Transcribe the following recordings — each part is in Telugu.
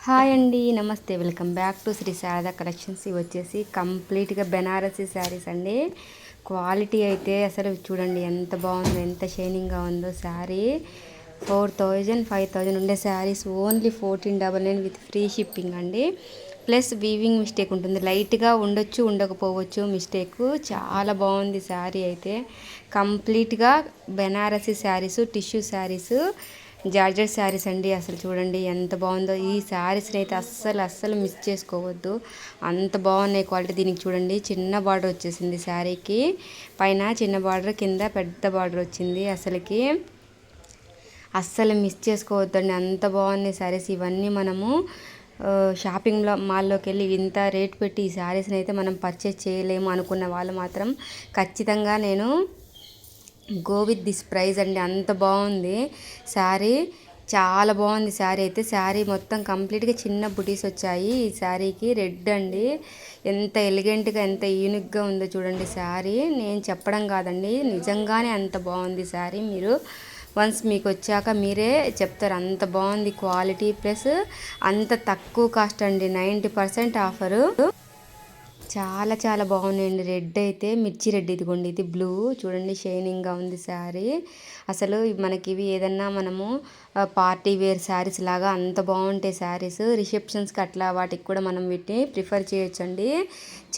హాయ్ అండి, నమస్తే. Welcome back to Shri Sharada collections. ఇవి వచ్చేసి కంప్లీట్గా బెనారసీ శారీస్ అండి. క్వాలిటీ అయితే అసలు చూడండి ఎంత బాగుందో, ఎంత షైనింగ్గా ఉందో శారీ. 4000 5000 ఉండే saris only 1499 with free shipping అండి. ప్లస్ వీవింగ్ మిస్టేక్ ఉంటుంది, లైట్గా ఉండొచ్చు ఉండకపోవచ్చు మిస్టేక్. చాలా బాగుంది శారీ అయితే. కంప్లీట్గా బెనారసీ శారీస్, టిష్యూ శారీస్, జార్జెట్ శారీస్ అండి. అసలు చూడండి ఎంత బాగుందో. ఈ శారీస్ని అయితే అస్సలు మిస్ చేసుకోవద్దు, అంత బాగున్నాయి క్వాలిటీ. దీనికి చూడండి చిన్న బార్డర్ వచ్చేసింది శారీకి, పైన చిన్న బార్డర్, కింద పెద్ద బార్డర్ వచ్చింది. అస్సలు మిస్ చేసుకోవద్దండి, అంత బాగున్నాయి శారీస్. ఇవన్నీ మనము షాపింగ్లో మాల్లోకి వెళ్ళి ఇంత రేట్ పెట్టి ఈ శారీస్ని అయితే మనం పర్చేస్ చేయలేము అనుకున్న వాళ్ళు మాత్రం ఖచ్చితంగా నేను గో విత్ దిస్ ప్రైజ్ అండి. అంత బాగుంది శారీ, చాలా బాగుంది శారీ అయితే. శారీ మొత్తం కంప్లీట్గా చిన్న బుటీస్ వచ్చాయి ఈ శారీకి. రెడ్ అండి, ఎంత ఎలిగెంట్గా ఎంత యూనిక్గా ఉందో చూడండి శారీ. నేను చెప్పడం కాదండి, నిజంగానే అంత బాగుంది శారీ. మీరు వన్స్ మీకు వచ్చాక మీరే చెప్తారు, అంత బాగుంది క్వాలిటీ. ప్లస్ అంత తక్కువ కాస్ట్ అండి, 90% ఆఫరు. చాలా బాగున్నాయండి. రెడ్ అయితే మిర్చి రెడ్, ఇదిగోండి ఇది బ్లూ, చూడండి షైనింగ్గా ఉంది శారీ. అసలు మనకి ఇవి ఏదన్నా మనము పార్టీ వేర్ శారీస్ లాగా అంత బాగుంటాయి శారీస్. రిసెప్షన్స్కి అట్లా వాటికి కూడా మనం వీటిని ప్రిఫర్ చేయొచ్చండి.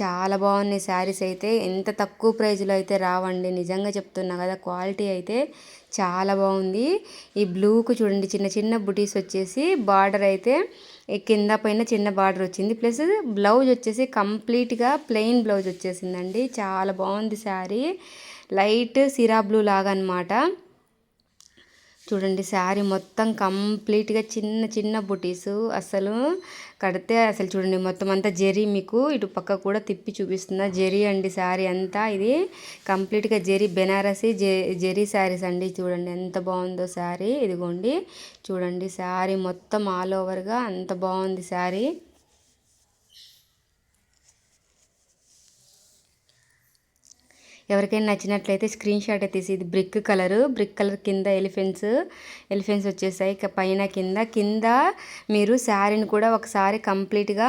చాలా బాగున్నాయి శారీస్ అయితే. ఎంత తక్కువ ప్రైజ్లో అయితే రావండి, నిజంగా చెప్తున్నా కదా. క్వాలిటీ అయితే చాలా బాగుంది. ఈ బ్లూకు చూడండి చిన్న చిన్న బుటీస్ వచ్చేసి, బార్డర్ అయితే కింద పైన చిన్న బార్డర్ వచ్చింది. ప్లస్ బ్లౌజ్ వచ్చేసి కంప్లీట్గా ప్లెయిన్ బ్లౌజ్ వచ్చేసిందండి. చాలా బాగుంది శారీ, లైట్ సిరా బ్లూ లాగా అనమాట. చూడండి శారీ మొత్తం కంప్లీట్గా చిన్న చిన్న బుటీసు. అసలు కడితే అసలు చూడండి మొత్తం అంతా జెరీ, మీకు ఇటు పక్క కూడా తిప్పి చూపిస్తున్నా, జెరీ అండి శారీ అంతా. ఇది కంప్లీట్గా జెరీ, బెనారసీ జెరీ శారీస్ అండి. చూడండి ఎంత బాగుందో శారీ. ఇదిగోండి చూడండి శారీ మొత్తం ఆల్ ఓవర్గా అంత బాగుంది శారీ. ఎవరికైనా నచ్చినట్లయితే స్క్రీన్ షాట్ తీసి, ఇది బ్రిక్ కలర్ కింద ఎలిఫెంట్స్ వచ్చేసాయి పైన కింద మీరు శారీని కూడా ఒకసారి కంప్లీట్గా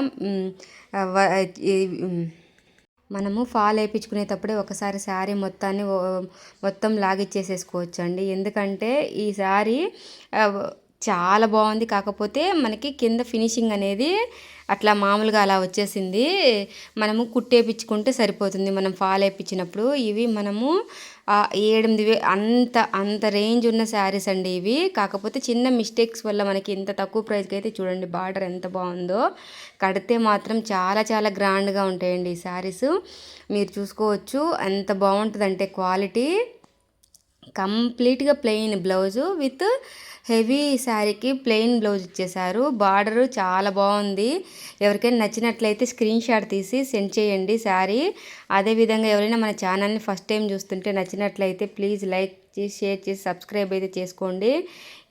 మనము ఫాల్ వేయించుకునేటప్పుడే ఒకసారి శారీ మొత్తం లాగిచ్చేసేసుకోవచ్చు అండి. ఎందుకంటే ఈ శారీ చాలా బాగుంది, కాకపోతే మనకి కింద ఫినిషింగ్ అనేది అట్లా మామూలుగా అలా వచ్చేసింది. మనము కుట్టేపించుకుంటే సరిపోతుంది మనం ఫాల్ వేయించినప్పుడు. ఇవి మనము 7-8 అంత రేంజ్ ఉన్న శారీస్ అండి ఇవి. కాకపోతే చిన్న మిస్టేక్స్ వల్ల మనకి ఇంత తక్కువ ప్రైస్కి అయితే చూడండి బార్డర్ ఎంత బాగుందో. కడితే మాత్రం చాలా గ్రాండ్గా ఉంటాయండి ఈ శారీస్. మీరు చూసుకోవచ్చు ఎంత బాగుంటుందంటే క్వాలిటీ. కంప్లీట్గా ప్లెయిన్ బ్లౌజు విత్ హెవీ శారీకి ప్లెయిన్ బ్లౌజ్ ఇచ్చేసారు. బార్డరు చాలా బాగుంది. ఎవరికైనా నచ్చినట్లయితే స్క్రీన్ షాట్ తీసి సెండ్ చేయండి శారీ. అదేవిధంగా ఎవరైనా మన ఛానల్ని ఫస్ట్ టైం చూస్తుంటే నచ్చినట్లయితే ప్లీజ్ లైక్ చేసి, షేర్ చేసి, సబ్స్క్రైబ్ అయితే చేసుకోండి.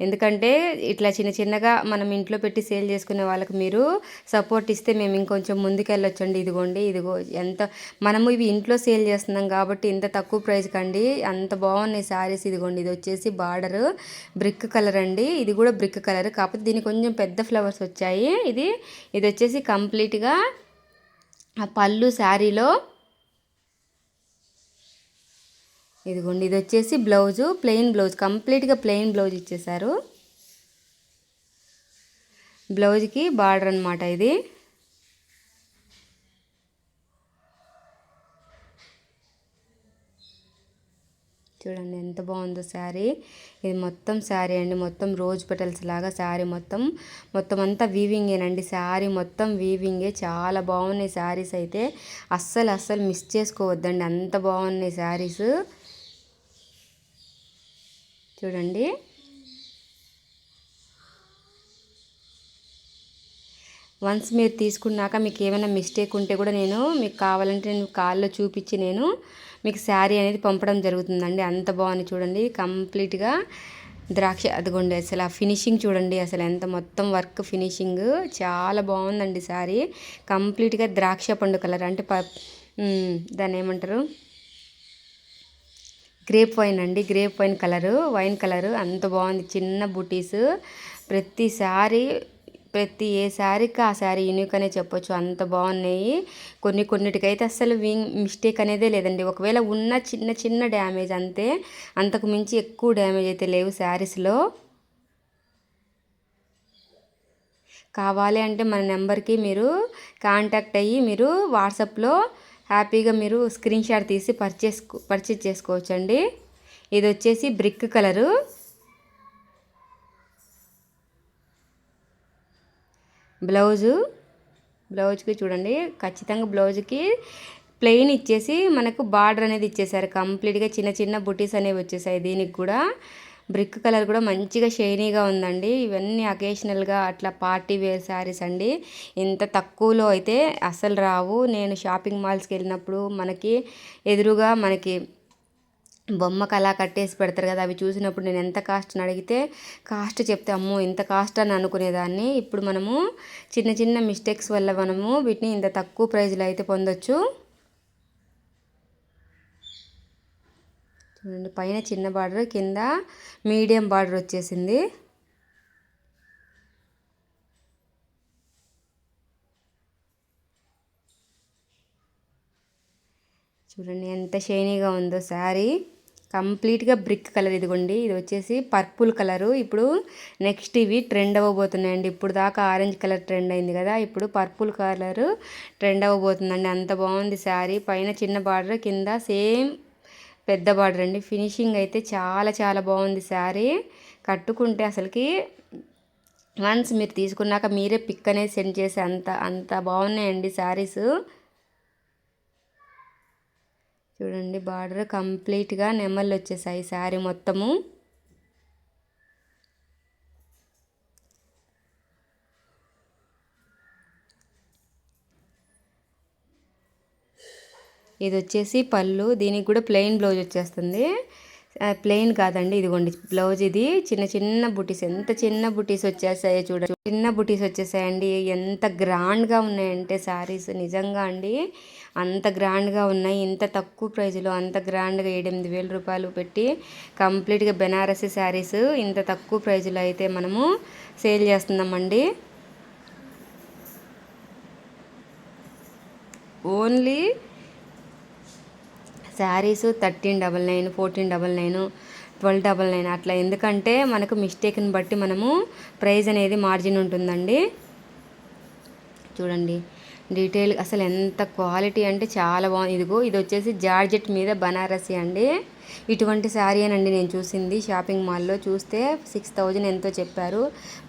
ఎందుకంటే ఇట్లా చిన్నగా మనం ఇంట్లో పెట్టి సేల్ చేసుకునే వాళ్ళకి మీరు సపోర్ట్ ఇస్తే మేము ఇంకొంచెం ముందుకెళ్ళొచ్చండి. ఇదిగో ఎంత మనము ఇవి ఇంట్లో సేల్ చేస్తున్నాం కాబట్టి ఇంత తక్కువ ప్రైస్ కండి అంత బాగున్నాయి శారీస్. ఇదిగోండి ఇది వచ్చేసి బార్డర్ బ్రిక్ కలర్ అండి. ఇది కూడా బ్రిక్ కలర్, కాకపోతే దీనికి కొంచెం పెద్ద ఫ్లవర్స్ వచ్చాయి. ఇది వచ్చేసి కంప్లీట్గా ఆ పళ్ళు శారీలో. ఇదిగోండి ఇది వచ్చేసి బ్లౌజు, ప్లెయిన్ బ్లౌజ్, కంప్లీట్గా ప్లెయిన్ బ్లౌజ్ ఇచ్చేసారు. బ్లౌజ్కి బార్డర్ అనమాట ఇది. చూడండి ఎంత బాగుందో శారీ. ఇది మొత్తం శారీ అండి, మొత్తం రోజ్ పెటల్స్ లాగా శారీ మొత్తం అంతా వీవింగేనండి. శారీ మొత్తం వీవింగే. చాలా బాగున్నాయి శారీస్ అయితే. అస్సలు మిస్ చేసుకోవద్దండి, అంత బాగున్నాయి శారీస్. చూడండి వన్స్ మీరు తీసుకున్నాక మీకు ఏమైనా మిస్టేక్ ఉంటే కూడా నేను మీకు కావాలంటే నేను కాల్లో చూపించి నేను మీకు శారీ అనేది పంపడం జరుగుతుందండి. అంత బాగుంది చూడండి కంప్లీట్గా ద్రాక్ష. అదిగోండి అసలు ఆ ఫినిషింగ్ చూడండి, అసలు ఎంత మొత్తం వర్క్ ఫినిషింగ్ చాలా బాగుందండి శారీ. కంప్లీట్గా ద్రాక్ష పండు కలర్ అంటే దాన్ని ఏమంటారు, గ్రేప్ వైన్ అండి, గ్రేప్ వైన్ కలరు అంత బాగుంది. చిన్న బుటీస్ ప్రతిసారి ప్రతి ఏ శారీకి ఆ శారీ యూనిక్ అనే చెప్పొచ్చు, అంత బాగున్నాయి. కొన్నిటికైతే అస్సలు మిస్టేక్ అనేదే లేదండి. ఒకవేళ ఉన్న చిన్న చిన్న డ్యామేజ్ అంతే, అంతకు మించి ఎక్కువ డ్యామేజ్ అయితే లేవు శారీస్లో. కావాలి అంటే మన నెంబర్కి మీరు కాంటాక్ట్ అయ్యి మీరు వాట్సాప్లో హ్యాపీగా మీరు స్క్రీన్ షాట్ తీసి పర్చేస్ చేసుకోవచ్చండి. ఇది వచ్చేసి బ్రిక్ కలరు. బ్లౌజ్కి చూడండి, ఖచ్చితంగా బ్లౌజ్కి ప్లెయిన్ ఇచ్చేసి మనకు బార్డర్ అనేది ఇచ్చేసారు. కంప్లీట్గా చిన్న చిన్న బుటీస్ అనేవి వచ్చేసాయి. దీనికి కూడా బ్రిక్ కలర్ కూడా మంచిగా షైనీగా ఉందండి. ఇవన్నీ అకేషనల్గా అట్లా పార్టీ వేర్ శారీస్ అండి. ఇంత తక్కువలో అయితే అసలు రావు. నేను షాపింగ్ మాల్స్కి వెళ్ళినప్పుడు మనకి ఎదురుగా మనకి బొమ్మకు అలా కట్టేసి పెడతారు కదా, అవి చూసినప్పుడు నేను ఎంత కాస్ట్ అని అడిగితే కాస్ట్ చెప్తే అమ్మో ఇంత కాస్ట్ అని అనుకునేదాన్ని. ఇప్పుడు మనము చిన్న చిన్న మిస్టేక్స్ వల్ల మనము వీటిని ఇంత తక్కువ ప్రైజ్లో అయితే పొందొచ్చు. చూడండి, పైన చిన్న బార్డర్, కింద మీడియం బార్డర్ వచ్చేసింది. చూడండి ఎంత షైనీగా ఉందో శారీ. కంప్లీట్గా బ్రిక్ కలర్. ఇదిగోండి, ఇది వచ్చేసి పర్పుల్ కలరు. ఇప్పుడు నెక్స్ట్ ఇవి ట్రెండ్ అవ్వబోతున్నాయండి. ఇప్పుడు దాకా ఆరెంజ్ కలర్ ట్రెండ్ అయింది కదా, ఇప్పుడు పర్పుల్ కలరు ట్రెండ్ అవ్వబోతుందండి. అంత బాగుంది శారీ. పైన చిన్న బార్డర్, కింద సేమ్ పెద్ద బార్డర్ అండి. ఫినిషింగ్ అయితే చాలా చాలా బాగుంది శారీ. కట్టుకుంటే అసలుకి వన్స్ మీరు తీసుకున్నాక మీరే పిక్ అనేది సెండ్ చేసి అంత అంత బాగున్నాయండి శారీస్. చూడండి, బార్డర్ కంప్లీట్గా నెమళ్ళు వచ్చేసాయి శారీ మొత్తము. ఇది వచ్చేసి పళ్ళు. దీనికి కూడా ప్లెయిన్ బ్లౌజ్ వచ్చేస్తుంది. ప్లెయిన్ కాదండి, ఇదిగోండి బ్లౌజ్. ఇది చిన్న చిన్న బుటీస్, ఎంత చిన్న బుటీస్ వచ్చేసాయో చూడండి. చిన్న బుటీస్ వచ్చేసాయండి. ఎంత గ్రాండ్గా ఉన్నాయంటే శారీస్, నిజంగా అండి అంత గ్రాండ్గా ఉన్నాయి. ఇంత తక్కువ ప్రైజ్లో అంత గ్రాండ్గా 7,000 రూపాయలు పెట్టి కంప్లీట్గా బెనారసీ శారీస్ ఇంత తక్కువ ప్రైజ్లో అయితే మనము సేల్ చేస్తున్నామండి. ఓన్లీ శారీస్ 1399, 1499, 1299 అట్లా. ఎందుకంటే మనకు మిస్టేక్ని బట్టి మనము ప్రైస్ అనేది మార్జిన్ ఉంటుందండి. చూడండి డీటెయిల్ అసలు ఎంత క్వాలిటీ అంటే చాలా బాగుంది. ఇదిగో ఇది వచ్చేసి జార్జెట్ మీద బనారసి అండి. ఇటువంటి శారీ అనండి నేను చూసింది షాపింగ్ మాల్లో. చూస్తే 6,000 ఎంతో చెప్పారు.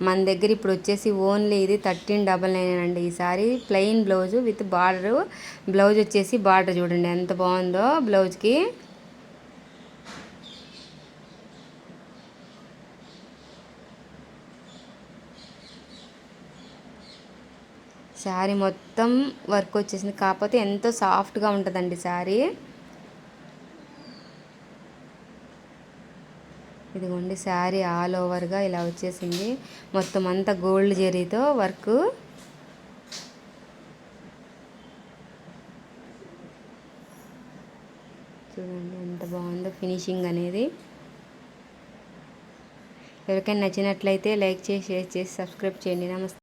మన దగ్గర ఇప్పుడు వచ్చేసి ఓన్లీ ఇది 1399 అండి. ఈ sari plain blouse with border. Blouse వచ్చేసి బార్డర్ చూడండి ఎంత బాగుందో బ్లౌజ్కి. శారీ మొత్తం వర్క్ వచ్చేసింది, కాకపోతే ఎంతో సాఫ్ట్గా ఉంటుందండి శారీ. ఇదిగోండి శారీ ఆల్ ఓవర్గా ఇలా వచ్చేసింది. మొత్తం అంతా గోల్డ్ జరీతో వర్క్. చూడండి ఎంత బాగుందో ఫినిషింగ్ అనేది. ఎవరికైనా నచ్చినట్లయితే లైక్ చేసి, షేర్ చేసి, సబ్స్క్రైబ్ చేయండి. నమస్తే.